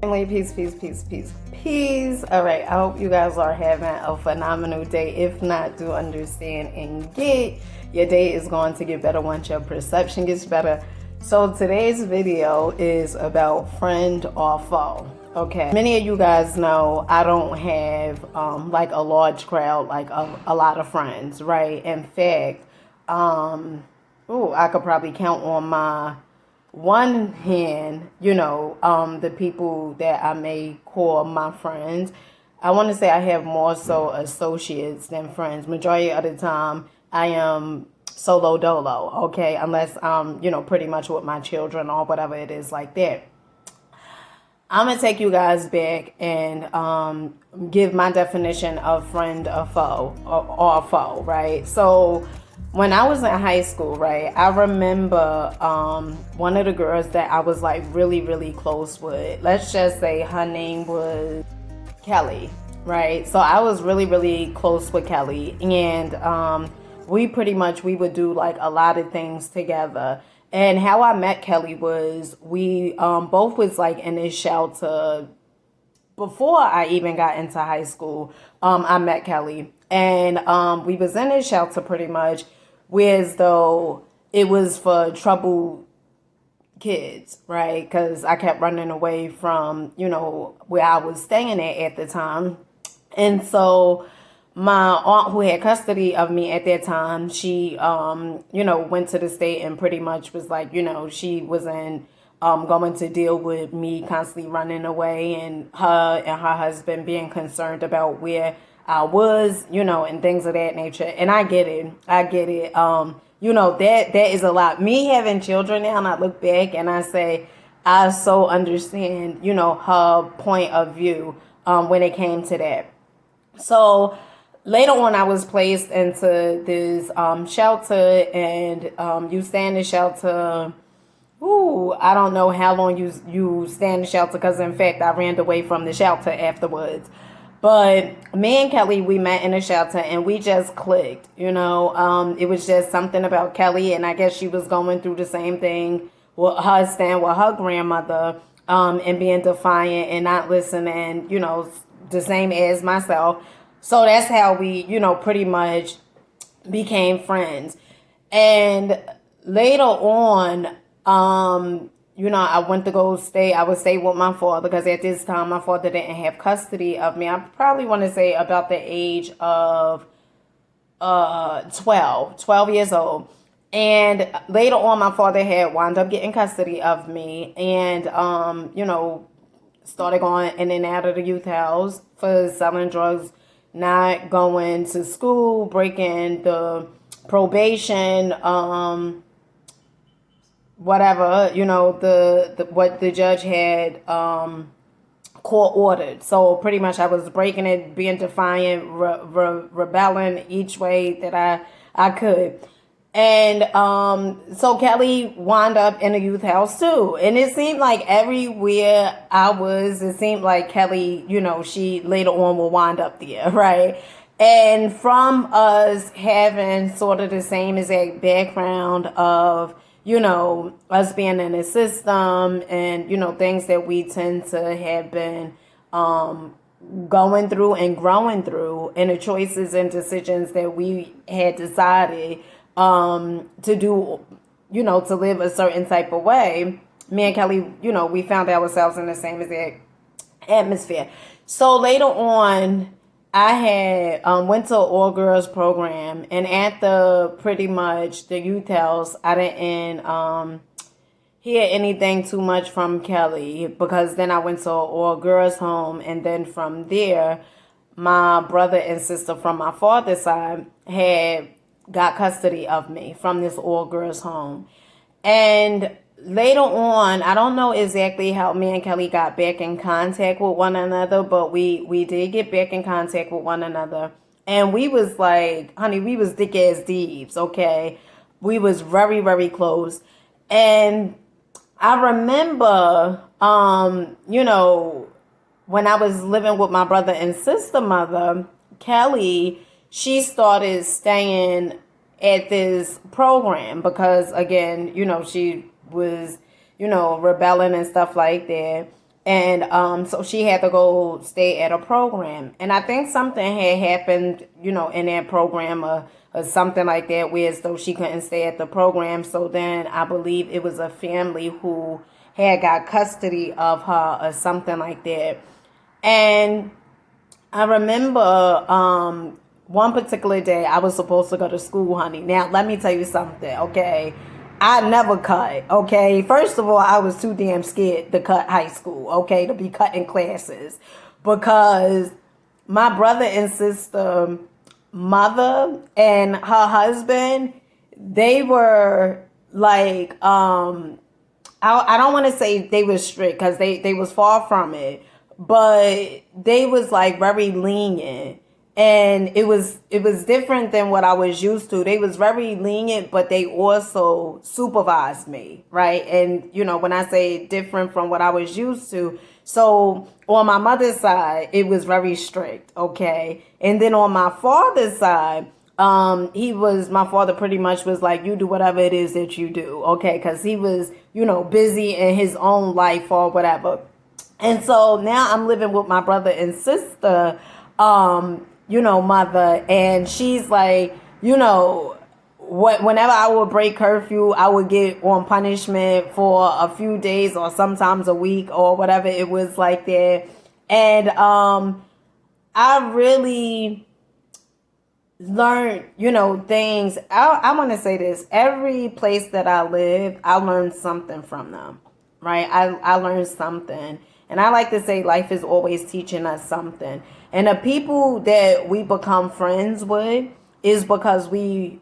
Family, peace, peace, peace, peace, peace. All right, I hope you guys are having a phenomenal day. If not, do understand and get your day is going to get better once your perception gets better. So today's video is about friend or foe. Okay, many of you guys know I don't have like a large crowd, like a lot of friends, right? In fact, I could probably count on my one hand, the people that I may call my friends. I want to say I have more so associates than friends. Majority of the time, I am solo dolo, okay? Unless pretty much with my children or whatever it is like that. I'm going to take you guys back and give my definition of friend or foe or foe, right? So when I was in high school, right, I remember one of the girls that I was like really, really close with. Let's just say her name was Kelly, right? So I was really, really close with Kelly. And we would do like a lot of things together. And how I met Kelly was we both was like in this shelter before I even got into high school. I met Kelly, and we was in this shelter pretty much, whereas though it was for troubled kids, right? Because I kept running away from where I was staying at the time, and so my aunt who had custody of me at that time, she went to the state and pretty much was like, she wasn't going to deal with me constantly running away and her husband being concerned about where I was, and things of that nature. And I get it. That is a lot. Me having children now, and I look back and I say, I so understand, her point of view when it came to that. So later on, I was placed into this shelter, and you stay in the shelter. I don't know how long you stay in the shelter, because in fact, I ran away from the shelter afterwards. But me and Kelly, we met in the shelter and we just clicked. It was just something about Kelly, and I guess she was going through the same thing with her staying with her grandmother, and being defiant and not listening. The same as myself. So that's how we, pretty much became friends. And later on, I went to I would stay with my father, because at this time my father didn't have custody of me. I probably want to say about the age of 12 years old. And later on, my father had wound up getting custody of me, and started going in and out of the youth house for selling drugs, not going to school, breaking the probation, whatever, the what the judge had court ordered. So pretty much I was breaking it, being defiant, rebelling each way that I could. And so Kelly wound up in a youth house too. And it seemed like everywhere I was, it seemed like Kelly, she later on will wind up there, right? And from us having sort of the same exact background of, us being in the system and, things that we tend to have been going through and growing through, and the choices and decisions that we had decided to do, to live a certain type of way. Me and Kelly, we found ourselves in the same exact atmosphere. So later on, I had went to an all girls program, and at pretty much the youth house, I didn't hear anything too much from Kelly, because then I went to an all girls home, and then from there, my brother and sister from my father's side had got custody of me from this all girls home. And later on, I don't know exactly how me and Kelly got back in contact with one another, but we did get back in contact with one another. And we was like, honey, we was thick as thieves, okay? We was very, very close. And I remember, when I was living with my brother and sister mother, Kelly, she started staying at this program because, again, she was, rebelling and stuff like that. And so she had to go stay at a program. And I think something had happened, in that program, or something like that, where as though she couldn't stay at the program. So then I believe it was a family who had got custody of her or something like that. And I remember one particular day I was supposed to go to school, honey. Now, let me tell you something, okay? I never cut, okay? First of all, I was too damn scared to cut high school, okay? To be cutting classes. Because my brother and sister, mother and her husband, they were like, I don't want to say they were strict because they was far from it, but they was like very lenient, and it was different than what I was used to. They was very lenient, but they also supervised me, right? And when I say different from what I was used to, so on my mother's side it was very strict, okay, and then on my father's side, my father pretty much was like, you do whatever it is that you do, okay, because he was busy in his own life or whatever. And so now I'm living with my brother and sister, mother, and she's like, whenever I would break curfew, I would get on punishment for a few days or sometimes a week or whatever it was like that. And I really learned, things. I want to say this. Every place that I lived, I learned something from them, right? I learned something. And I like to say life is always teaching us something. And the people that we become friends with is because we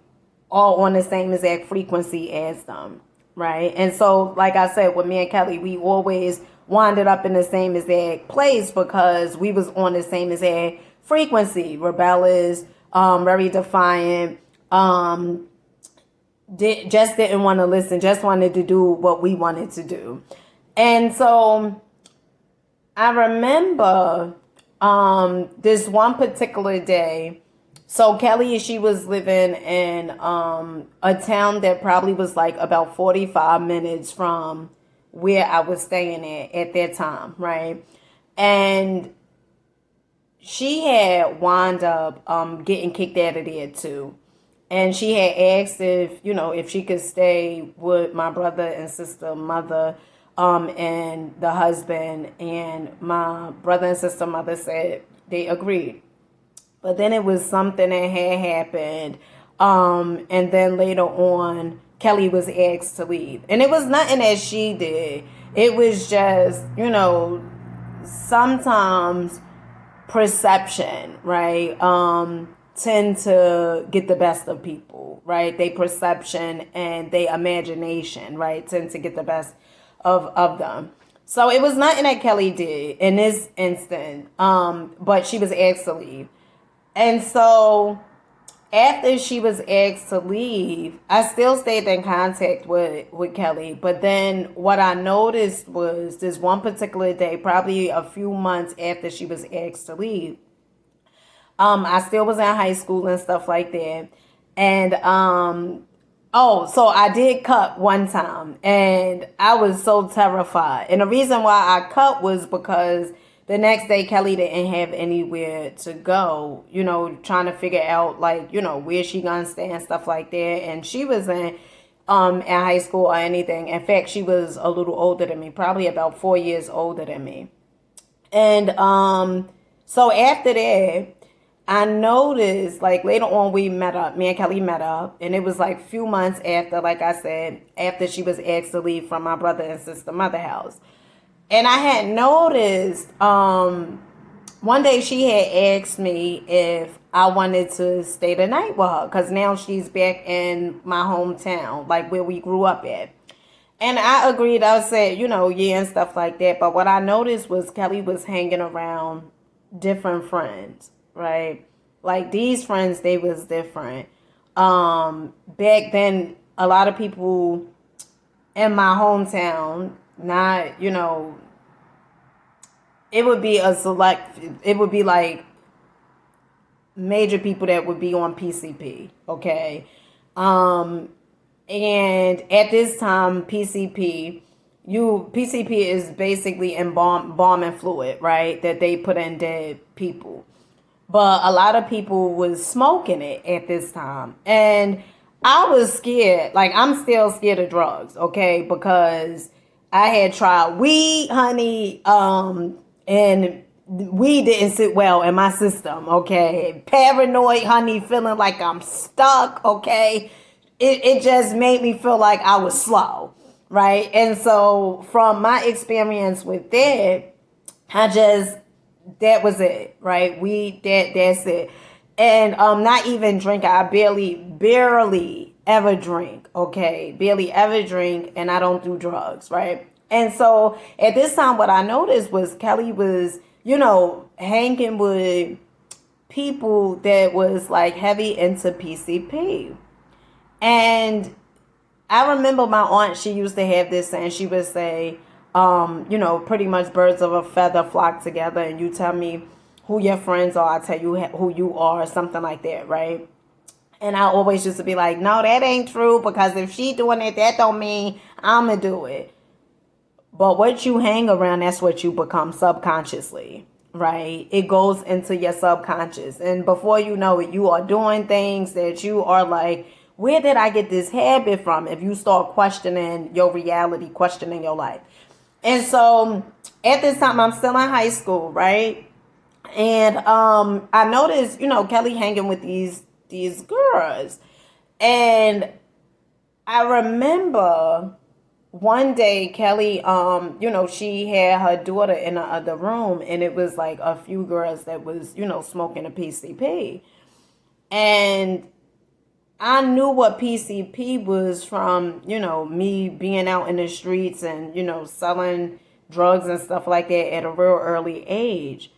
are on the same exact frequency as them, right? And so, like I said, with me and Kelly, we always winded up in the same exact place because we was on the same exact frequency. Rebellious, very defiant, just didn't want to listen, just wanted to do what we wanted to do. And so I remember this one particular day. So Kelly, she was living in a town that probably was like about 45 minutes from where I was staying at that time, right? And she had wound up getting kicked out of there too. And she had asked if she could stay with my brother and sister, mother, and the husband. And my brother and sister, mother said they agreed. But then it was something that had happened. And then later on, Kelly was asked to leave. And it was nothing that she did. It was just, sometimes perception, right? Tend to get the best of people, right? They perception and they imagination, right? Tend to get the best of them. So it was nothing that Kelly did in this instant, but she was asked to leave. And so after she was asked to leave, I still stayed in contact with Kelly. But then what I noticed was this one particular day, probably a few months after she was asked to leave, I still was in high school and stuff like that. And so I did cut one time, and I was so terrified. And the reason why I cut was because the next day Kelly didn't have anywhere to go, trying to figure out like, where she gonna stay and stuff like that. And she wasn't in high school or anything. In fact, she was a little older than me, probably about 4 years older than me. And so after that, I noticed like later on we met up, me and Kelly met up, and it was like a few months after, like I said, after she was asked to leave from my brother and sister mother house. And I had noticed one day she had asked me if I wanted to stay the night with her because now she's back in my hometown, like where we grew up at. And I agreed. I said, yeah, and stuff like that. But what I noticed was Kelly was hanging around different friends, right? Like these friends, they was different. Back then, a lot of people in my hometown, not, it would be it would be like major people that would be on PCP, okay? And at this time, PCP, PCP is basically embalming fluid, right? That they put in dead people. But a lot of people was smoking it at this time. And I was scared. Like, I'm still scared of drugs, okay? Because I had tried weed, honey, and weed didn't sit well in my system, okay? Paranoid, honey, feeling like I'm stuck, okay? It just made me feel like I was slow, right? And so from my experience with that, that was it, right? That's it. And not even drink. I barely ever drink, okay? Barely ever drink, and I don't do drugs, right? And so at this time, what I noticed was Kelly was, hanging with people that was like heavy into PCP. And I remember my aunt, she used to have this saying. She would say, pretty much birds of a feather flock together, and you tell me who your friends are, I tell you who you are, something like that, right? And I always used to be like, no, that ain't true, because if she doing it, that don't mean I'ma do it. But what you hang around, that's what you become subconsciously, right? It goes into your subconscious. And before you know it, you are doing things that you are like, where did I get this habit from? If you start questioning your reality, questioning your life. And so at this time, I'm still in high school, right? And I noticed, Kelly hanging with these girls. And I remember one day Kelly, she had her daughter in the other room, and it was like a few girls that was, smoking a PCP. And I knew what PCP was from, me being out in the streets and, selling drugs and stuff like that at a real early age.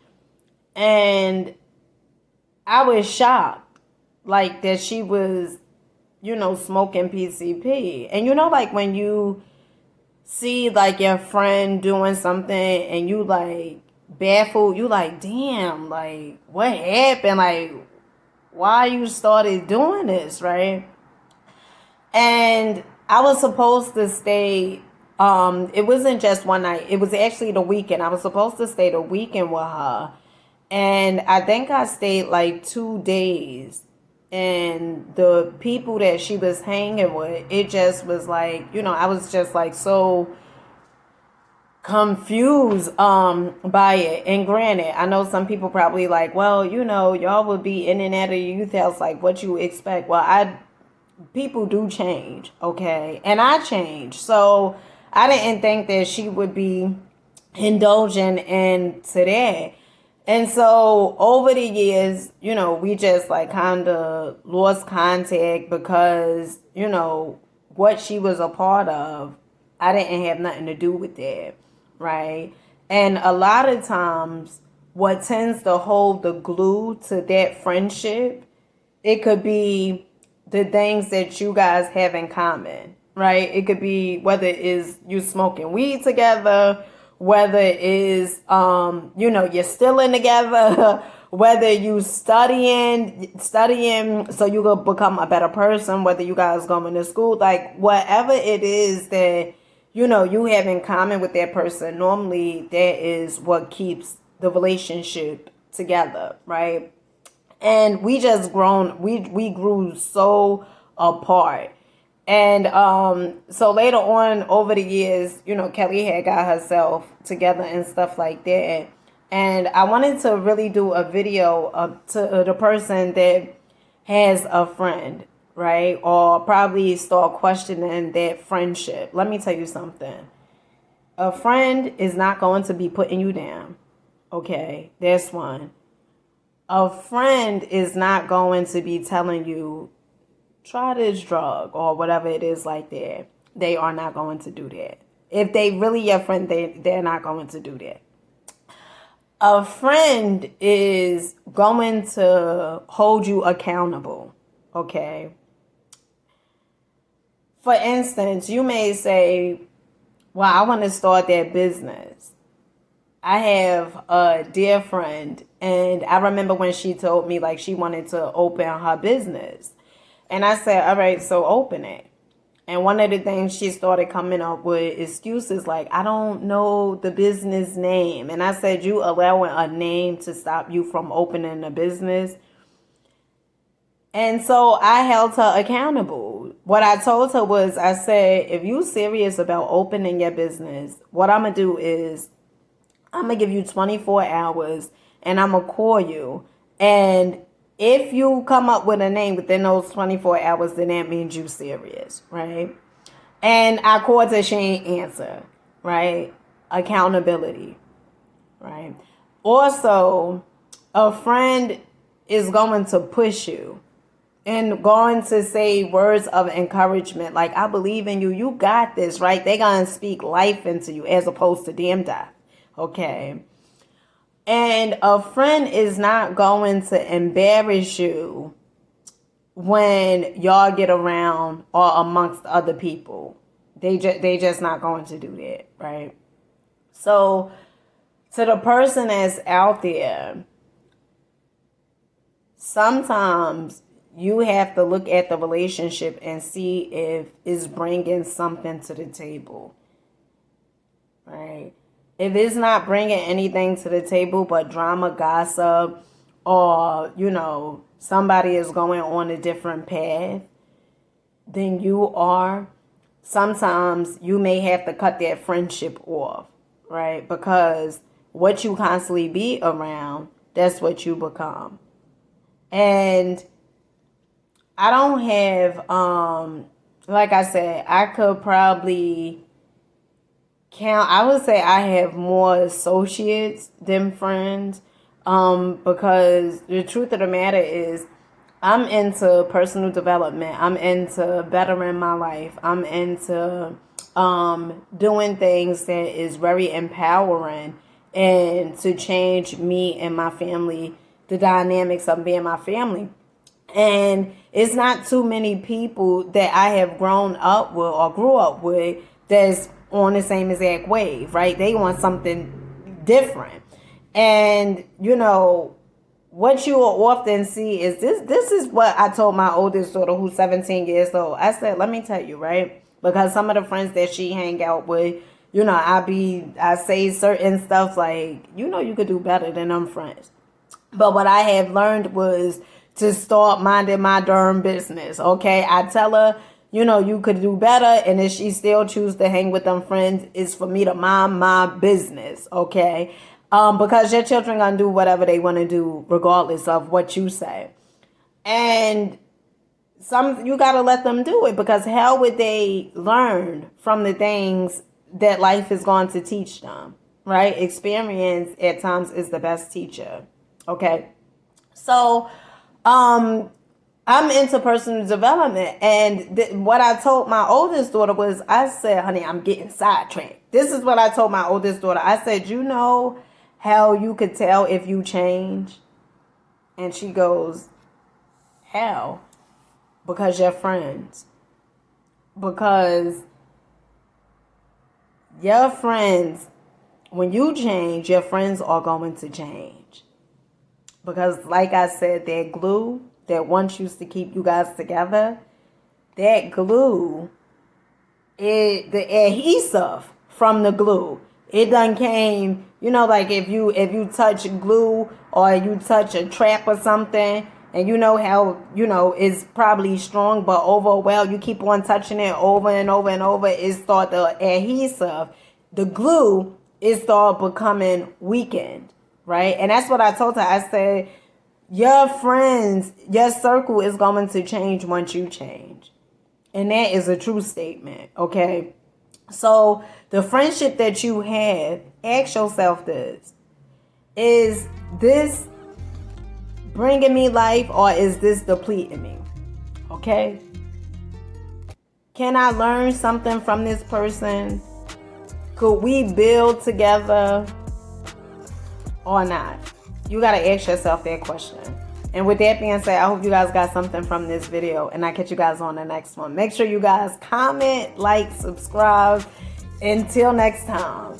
And I was shocked, like, that she was, smoking PCP. And, like, when you see, like, your friend doing something and you, like, baffled, you like, damn, like, what happened? Like, why you started doing this, right? And I was supposed to stay, it wasn't just one night, it was actually the weekend. I was supposed to stay the weekend with her. And I think I stayed like 2 days. And the people that she was hanging with, it just was like, I was just like so confused by it. And granted, I know some people probably like, well, y'all would be in and out of your youth house, like what you expect. Well, people do change, okay? And I changed. So I didn't think that she would be indulging into that. And so over the years, we just like kind of lost contact because, what she was a part of, I didn't have nothing to do with that, right? And a lot of times what tends to hold the glue to that friendship, it could be the things that you guys have in common, right? It could be whether it is you smoking weed together, whether it is, you're still in together, whether you studying so you could become a better person, whether you guys going to school, like whatever it is that, you have in common with that person, normally that is what keeps the relationship together, right? And we grew so apart. And so later on over the years, Kelly had got herself together and stuff like that. And I wanted to really do a video to the person that has a friend, right? Or probably start questioning that friendship. Let me tell you something. A friend is not going to be putting you down, okay? That's one. A friend is not going to be telling you, try this drug or whatever it is like that. They are not going to do that. If they really your friend, they're not going to do that. A friend is going to hold you accountable, okay? For instance, you may say, well, I want to start that business. I have a dear friend, and I remember when she told me like she wanted to open her business. And I said, all right, so open it. And one of the things she started coming up with excuses like, I don't know the business name. And I said, you allowing a name to stop you from opening a business? And so I held her accountable. What I told her was, I said, if you serious about opening your business, what I'm going to do is I'm going to give you 24 hours and I'm going to call you. And if you come up with a name within those 24 hours, then that means you serious, right? And I called her, she ain't answer, right? Accountability, right? Also, a friend is going to push you and going to say words of encouragement like, I believe in you, you got this, right? They're going to speak life into you as opposed to damn death, okay? And a friend is not going to embarrass you when y'all get around or amongst other people. They just not going to do that, right? So to the person that's out there, sometimes you have to look at the relationship and see if it's bringing something to the table, right? If it's not bringing anything to the table but drama, gossip, or, somebody is going on a different path than you are, sometimes you may have to cut that friendship off, right? Because what you constantly be around, that's what you become. And I don't have, like I said, I could probably I would say I have more associates than friends, because the truth of the matter is I'm into personal development. I'm into bettering my life. I'm into doing things that is very empowering and to change me and my family, the dynamics of being my family. And it's not too many people that I have grown up with or grew up with that's on the same exact wave, right? They want something different. And, what you will often see is this is what I told my oldest daughter, who's 17 years old. I said, let me tell you, right? Because some of the friends that she hang out with, I say certain stuff like, you could do better than them friends. But what I have learned was to start minding my darn business, okay? I tell her, you could do better, and if she still choose to hang with them friends, it's for me to mind my business, okay? Because your children gonna do whatever they want to do, regardless of what you say. And you gotta let them do it, because how would they learn from the things that life is going to teach them, right? Experience at times is the best teacher, okay? So, I'm into personal development, and what I told my oldest daughter was, I said, honey, I'm getting sidetracked. This is what I told my oldest daughter. I said, how you could tell if you change? And she goes, how? Because you're friends. Because your friends, when you change, your friends are going to change. Because like I said, that glue that once used to keep you guys together, that glue, the adhesive from the glue, it done came, like if you touch glue or you touch a trap or something, and how, it's probably strong, but over a while you keep on touching it over and over and over, it start the adhesive, the glue, it start becoming weakened, right? And that's what I told her. I said, your friends, your circle is going to change once you change. And that is a true statement, okay? So the friendship that you have, ask yourself this. Is this bringing me life, or is this depleting me? Okay? Can I learn something from this person? Could we build together or not? You got to ask yourself that question. And with that being said, I hope you guys got something from this video, and I catch you guys on the next one. Make sure you guys comment, like, subscribe. Until next time.